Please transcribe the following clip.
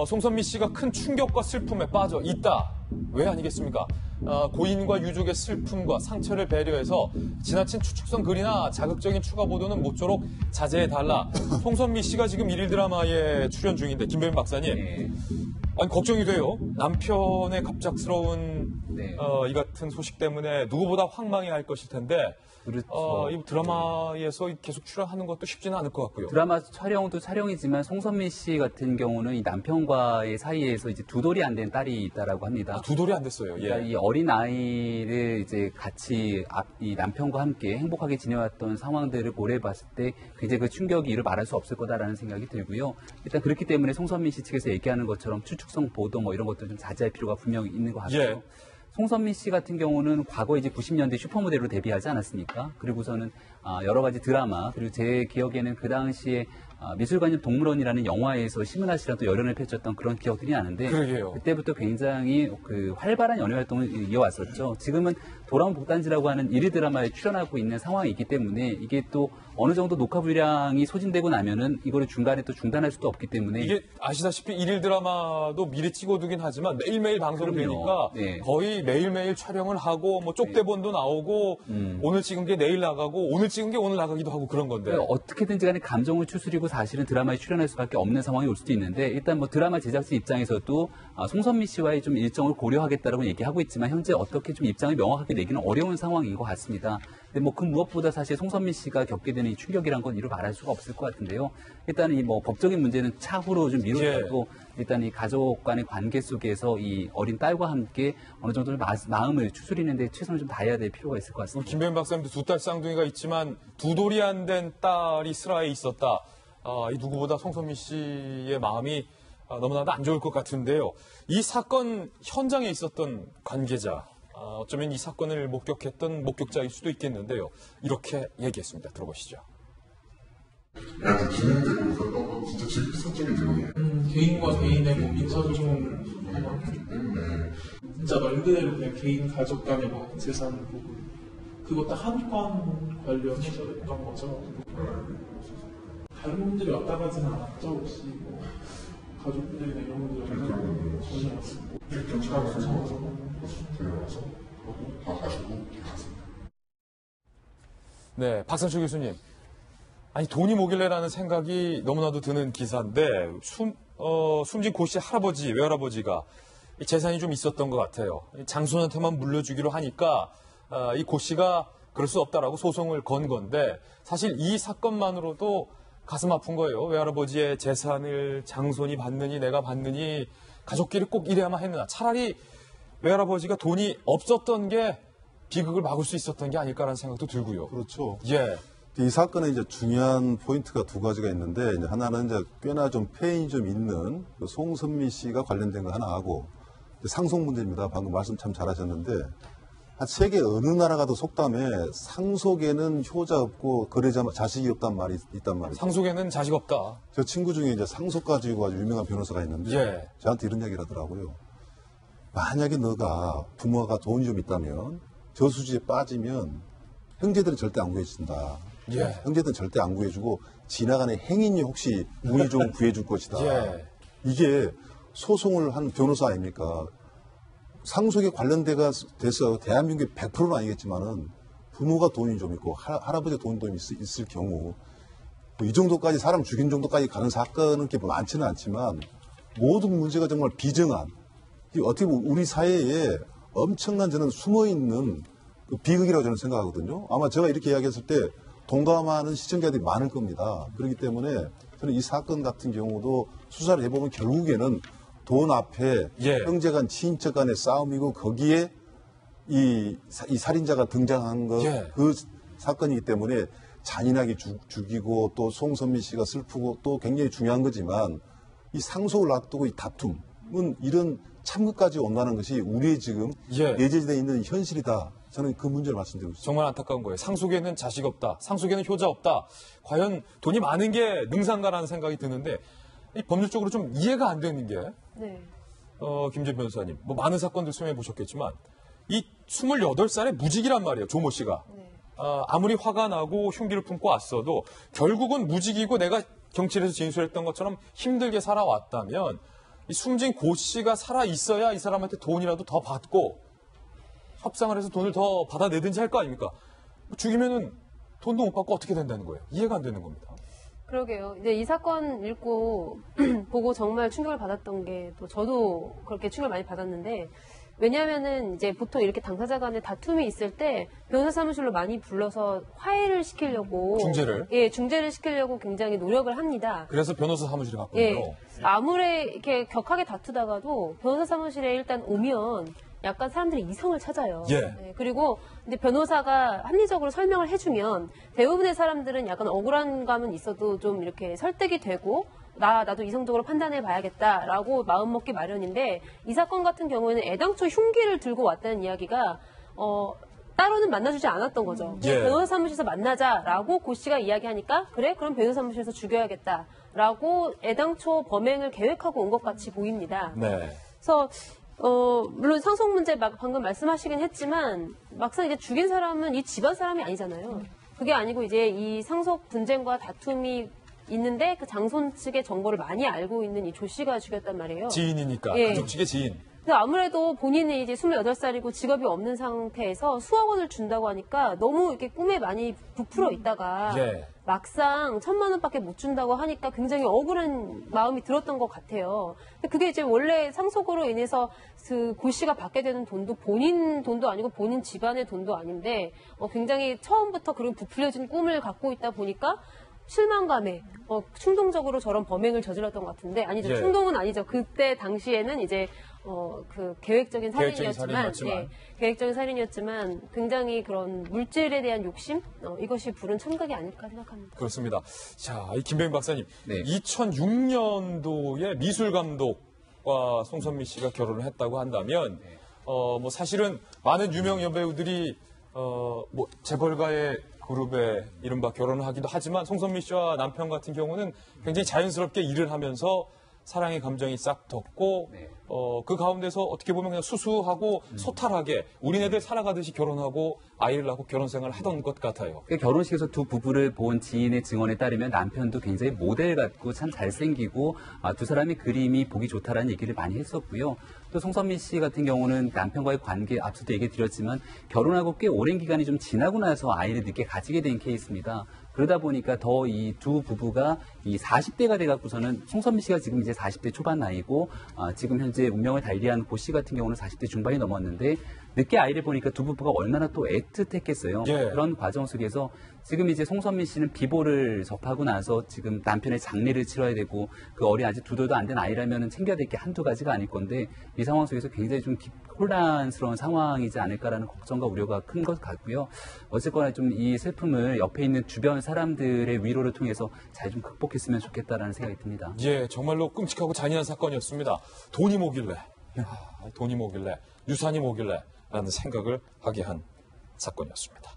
송선미 씨가 큰 충격과 슬픔에 빠져 있다. 왜 아니겠습니까? 고인과 유족의 슬픔과 상처를 배려해서 지나친 추측성 글이나 자극적인 추가 보도는 모쪼록 자제해달라. 송선미 씨가 지금 일일 드라마에 출연 중인데 김배민 박사님. 네. 아니 걱정이 돼요. 남편의 갑작스러운 네. 이 같은 소식 때문에 누구보다 황망해할 것일 텐데 그렇죠. 이 드라마에서 계속 출연하는 것도 쉽지는 않을 것 같고요. 드라마 촬영도 촬영이지만 송선미 씨 같은 경우는 이 남편과의 사이에서 이제 두 돌이 안 된 딸이 있다라고 합니다. 두 돌이 안 됐어요. 예. 그러니까 이 어린 아이를 이제 같이 이 남편과 함께 행복하게 지내왔던 상황들을 고려해봤을 때 굉장히 그 충격이 이를 말할 수 없을 거다라는 생각이 들고요. 일단 그렇기 때문에 송선미 씨 측에서 얘기하는 것처럼 추측성 보도 뭐 이런 것들 좀 자제할 필요가 분명히 있는 것 같고요. 예. 송선미 씨 같은 경우는 과거 이제 90년대 슈퍼모델로 데뷔하지 않았습니까? 그리고서는 여러 가지 드라마, 그리고 제 기억에는 그 당시에 미술관님 동물원이라는 영화에서 심은하 씨랑 또 열연을 펼쳤던 그런 기억들이 나는데 그러게요. 그때부터 굉장히 그 활발한 연애 활동을 이어왔었죠. 지금은 돌아온 복단지라고 하는 일일 드라마에 출연하고 있는 상황이 있기 때문에 이게 또 어느 정도 녹화 분량이 소진되고 나면은 이거를 중간에 또 중단할 수도 없기 때문에 이게 아시다시피 일일 드라마도 미리 찍어두긴 하지만 매일매일 방송되니까 네. 거의 매일매일 촬영을 하고 뭐 쪽대본도 나오고 오늘 찍은 게 내일 나가고 오늘 찍은 게 오늘 나가기도 하고 그런 건데 그러니까 어떻게든지 간에 감정을 추스리고 사실은 드라마에 출연할 수밖에 없는 상황이 올 수도 있는데 일단 뭐 드라마 제작진 입장에서도 송선미 씨와의 좀 일정을 고려하겠다라고 얘기하고 있지만 현재 어떻게 좀 입장을 명확하게 내기는 어려운 상황인 것 같습니다. 근데 뭐 그 무엇보다 사실 송선미 씨가 겪게 되는 이 충격이란 건 이루 말할 수가 없을 것 같은데요. 일단 이 뭐 법적인 문제는 차후로 좀 미루고 일단 이 가족 간의 관계 속에서 이 어린 딸과 함께 어느 정도 마음을 추스리는데 최선을 좀 다해야 될 필요가 있을 것 같습니다. 김배민 박사님도 두 딸 쌍둥이가 있지만 두 돌이 안 된 딸이 슬하에 있었다. 이 누구보다 송선미 씨의 마음이 너무나도 안 좋을 것 같은데요. 이 사건 현장에 있었던 관계자, 어쩌면 이 사건을 목격했던 목격자일 수도 있겠는데요. 이렇게 얘기했습니다. 들어보시죠. 나한테 기념되고 웃었던 건 진짜 제일 비상적인 내용이에요. 개인과 개인의 뭐 민사소송을 때문에 진짜 말 그대로 그냥 개인 가족 간의 뭐 재산 부분 그거 딱 한 건 관련해서 했던 거죠. 다른 분들이 왔다 가지는 않았죠. 혹시 뭐 가족들이나 이런 분들이 전혀 없었고 경찰서 데려와서 다 가시고 갔습니다. 네, 박상철 교수님. 아니 돈이 뭐길래라는 생각이 너무나도 드는 기사인데 숨진 고 씨 할아버지, 외할아버지가 재산이 좀 있었던 것 같아요. 장손한테만 물려주기로 하니까 이 고 씨가 그럴 수 없다라고 소송을 건 건데 사실 이 사건만으로도 가슴 아픈 거예요. 외할아버지의 재산을 장손이 받느니 내가 받느니 가족끼리 꼭 이래야만 했느냐. 차라리 외할아버지가 돈이 없었던 게 비극을 막을 수 있었던 게 아닐까라는 생각도 들고요. 그렇죠. 예. 이 사건에 이제 중요한 포인트가 두 가지가 있는데, 이제 하나는 이제 꽤나 좀 폐인이 좀 있는 그 송선미 씨가 관련된 거 하나 하고, 상속 문제입니다. 방금 말씀 참 잘하셨는데, 세계 어느 나라 가도 속담에 상속에는 효자 없고 거래자 자식이 없단 말이 있단 말이죠. 상속에는 자식 없다. 저 친구 중에 이제 상속 가지고 아주 유명한 변호사가 있는데, 예. 저한테 이런 얘기를 하더라고요. 만약에 너가 부모가 돈이 좀 있다면 저수지에 빠지면 형제들은 절대 안 구해준다. 예. 형제들은 절대 안 구해주고 지나가는 행인이 혹시 운이 좀 구해줄 것이다. 예. 이게 소송을 한 변호사 아닙니까? 상속에 관련돼서 대한민국의 100%는 아니겠지만은 부모가 돈이 좀 있고 할아버지가 돈이 좀 있을 경우 뭐이 정도까지 사람 죽인 정도까지 가는 사건은 이렇게 많지는 않지만 모든 문제가 정말 비정한 어떻게 보면 우리 사회에 엄청난 저는 숨어있는 그 비극이라고 저는 생각하거든요. 아마 제가 이렇게 이야기했을 때 동감하는 시청자들이 많을 겁니다. 그렇기 때문에 저는 이 사건 같은 경우도 수사를 해보면 결국에는 돈 앞에 예. 형제 간, 친인척 간의 싸움이고 거기에 이 살인자가 등장한 거, 예. 그 사건이기 때문에 잔인하게 죽이고 또 송선미 씨가 슬프고 또 굉장히 중요한 거지만 이 상속을 놔두고 이 다툼은 이런 참극까지 온다는 것이 우리의 지금 예. 내재되어 있는 현실이다. 저는 그 문제를 말씀드리고 싶습니다. 정말 안타까운 거예요. 상속에는 자식 없다. 상속에는 효자 없다. 과연 돈이 많은 게 능사인가라는 생각이 드는데 이 법률적으로 좀 이해가 안 되는 게 네. 김재현 변호사님 뭐 많은 사건들 수행해 보셨겠지만 이 28살의 무직이란 말이에요. 조모 씨가. 네. 아무리 화가 나고 흉기를 품고 왔어도 결국은 무직이고 내가 경찰에서 진술했던 것처럼 힘들게 살아왔다면 이 숨진 고 씨가 살아 있어야 이 사람한테 돈이라도 더 받고 협상을 해서 돈을 더 받아내든지 할 거 아닙니까? 죽이면은 돈도 못 받고 어떻게 된다는 거예요? 이해가 안 되는 겁니다. 그러게요. 이제 이 사건 읽고 보고 정말 충격을 받았던 게 또 저도 그렇게 충격을 많이 받았는데 왜냐하면은 이제 보통 이렇게 당사자 간에 다툼이 있을 때 변호사 사무실로 많이 불러서 화해를 시키려고 중재를? 예, 중재를 시키려고 굉장히 노력을 합니다. 그래서 변호사 사무실에 갔군요. 예. 아무리 이렇게 격하게 다투다가도 변호사 사무실에 일단 오면 약간 사람들이 이성을 찾아요. 예. 네, 그리고 이제 변호사가 합리적으로 설명을 해주면 대부분의 사람들은 약간 억울한 감은 있어도 좀 이렇게 설득이 되고 나도 이성적으로 판단해 봐야겠다라고 마음먹기 마련인데 이 사건 같은 경우에는 애당초 흉기를 들고 왔다는 이야기가 따로는 만나주지 않았던 거죠. 예. 변호사 사무실에서 만나자라고 고 씨가 이야기하니까 그래? 그럼 변호사 사무실에서 죽여야겠다라고 애당초 범행을 계획하고 온 것 같이 보입니다. 네. 그래서 물론 상속 문제 방금 말씀하시긴 했지만 막상 이제 죽인 사람은 이 집안 사람이 아니잖아요. 그게 아니고 이제 이 상속 분쟁과 다툼이 있는데 그 장손 측의 정보를 많이 알고 있는 이 조 씨가 죽였단 말이에요. 지인이니까. 예. 가족 측의 지인. 근데 아무래도 본인이 이제 28살이고 직업이 없는 상태에서 수억 원을 준다고 하니까 너무 이렇게 꿈에 많이 부풀어 있다가 예. 막상 1,000만 원밖에 못 준다고 하니까 굉장히 억울한 마음이 들었던 것 같아요. 근데 그게 이제 원래 상속으로 인해서 그 고 씨가 받게 되는 돈도 본인 돈도 아니고 본인 집안의 돈도 아닌데 굉장히 처음부터 그런 부풀려진 꿈을 갖고 있다 보니까 실망감에 충동적으로 저런 범행을 저질렀던 것 같은데 아니죠. 예. 충동은 아니죠. 그때 당시에는 이제 그 계획적인 살인이었지만, 예, 계획적인 살인이었지만 굉장히 그런 물질에 대한 욕심 이것이 부른 참각이 아닐까 생각합니다. 그렇습니다. 자, 이 김병인 박사님, 네. 2006년도에 미술 감독과 송선미 씨가 결혼을 했다고 한다면, 뭐 사실은 많은 유명 여배우들이 뭐 재벌가의 그룹에 이른바 결혼을 하기도 하지만 송선미 씨와 남편 같은 경우는 굉장히 자연스럽게 일을 하면서 사랑의 감정이 싹 덮고 네. 그 가운데서 어떻게 보면 그냥 수수하고 소탈하게 우리네들 살아가듯이 결혼하고 아이를 낳고 결혼 생활을 하던 것 같아요. 결혼식에서 두 부부를 본 지인의 증언에 따르면 남편도 굉장히 모델 같고 참 잘생기고 두 사람의 그림이 보기 좋다라는 얘기를 많이 했었고요. 또 송선미 씨 같은 경우는 남편과의 관계 앞서도 얘기 드렸지만 결혼하고 꽤 오랜 기간이 좀 지나고 나서 아이를 늦게 가지게 된 케이스입니다. 그러다 보니까 더 이 두 부부가 이 40대가 돼갖고서는 송선미 씨가 지금 이제 40대 초반 나이고 지금 현재 운명을 달리한 고 씨 같은 경우는 40대 중반이 넘었는데 늦게 아이를 보니까 두 부부가 얼마나 또 애틋했겠어요. 예. 그런 과정 속에서 지금 이제 송선미 씨는 비보를 접하고 나서 지금 남편의 장례를 치러야 되고 그 어린 아직 2돌도 안 된 아이라면은 챙겨야 될 게 한두 가지가 아닐 건데 이 상황 속에서 굉장히 좀 혼란스러운 상황이지 않을까라는 걱정과 우려가 큰 것 같고요. 어쨌거나 좀 이 슬픔을 옆에 있는 주변 사람들의 위로를 통해서 잘 좀 극복했으면 좋겠다라는 생각이 듭니다. 예, 정말로 끔찍하고 잔인한 사건이었습니다. 돈이 뭐길래, 돈이 뭐길래, 유산이 뭐길래 라는 생각을 하게 한 사건이었습니다.